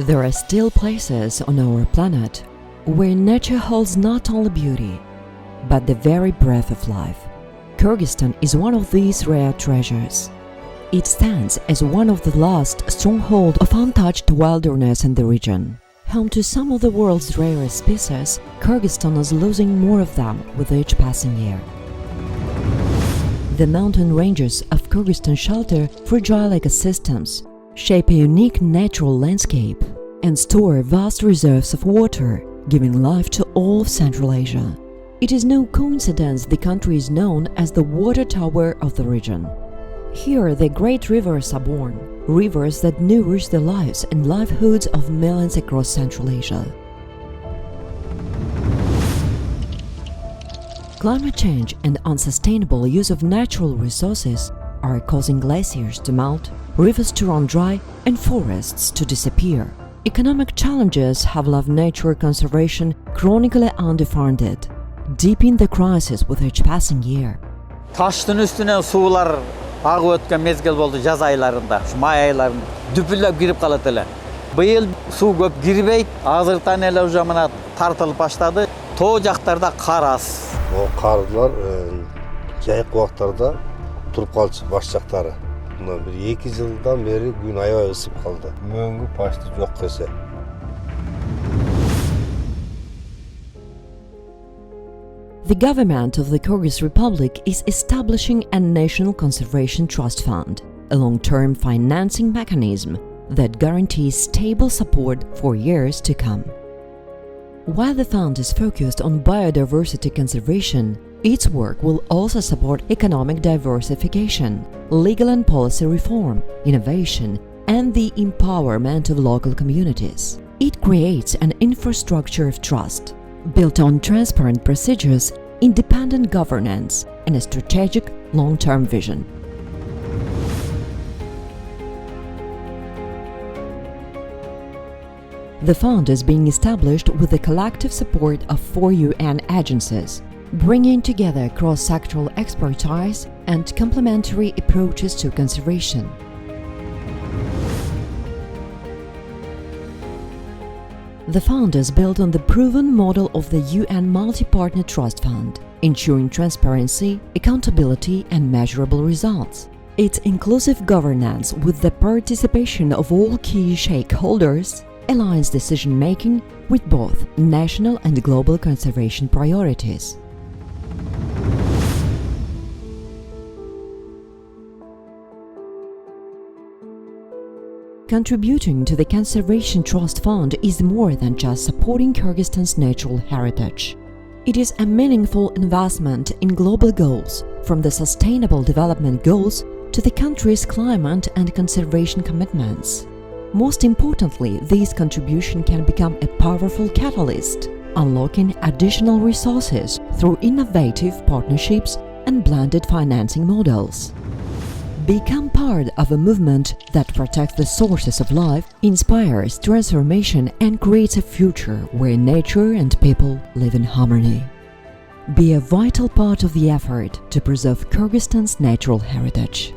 There are still places on our planet where nature holds not only beauty, but the very breath of life. Kyrgyzstan is one of these rare treasures. It stands as one of the last strongholds of untouched wilderness in the region. Home to some of the world's rarest species, Kyrgyzstan is losing more of them with each passing year. The mountain ranges of Kyrgyzstan shelter fragile ecosystems, shape a unique natural landscape, and store vast reserves of water, giving life to all of Central Asia. It is no coincidence the country is known as the water tower of the region. Here, the great rivers are born, rivers that nourish the lives and livelihoods of millions across Central Asia. Climate change and unsustainable use of natural resources are causing glaciers to melt, rivers to run dry, and forests to disappear. Economic challenges have left nature conservation chronically underfunded, deepening the crisis with each passing year. Taştın üstüne sular ağıp ötken mezgil boldu jaz aylarında, şu may aylarında düpüllep girip kalat ele. Bıyıl su köp girбейт, азыртан эле уже мына тартылып баштады. Тоо жактарда кар аз. O karlar jayık vaxtlarda turup kalçı baş jактары. Bundan bir 2 yıldan beri gün aябай ısıp kaldı. Möңгү paştı yok kese. The government of the Kyrgyz Republic is establishing a National Conservation Trust Fund, a long-term financing mechanism that guarantees stable support for years to come. While the fund is focused on biodiversity conservation, its work will also support economic diversification, legal and policy reform, innovation, and the empowerment of local communities. It creates an infrastructure of trust, built on transparent procedures, independent governance, and a strategic long-term vision. The fund is being established with the collective support of 4 UN agencies, bringing together cross-sectoral expertise and complementary approaches to conservation. The fund is built on the proven model of the UN Multi-Partner Trust Fund, ensuring transparency, accountability, and measurable results. Its inclusive governance with the participation of all key stakeholders aligns decision-making with both national and global conservation priorities. Contributing to the Conservation Trust Fund is more than just supporting Kyrgyzstan's natural heritage. It is a meaningful investment in global goals, from the Sustainable Development Goals to the country's climate and conservation commitments. Most importantly, this contribution can become a powerful catalyst, unlocking additional resources through innovative partnerships and blended financing models. Become part of a movement that protects the sources of life, inspires transformation, and creates a future where nature and people live in harmony. Be a vital part of the effort to preserve Kyrgyzstan's natural heritage.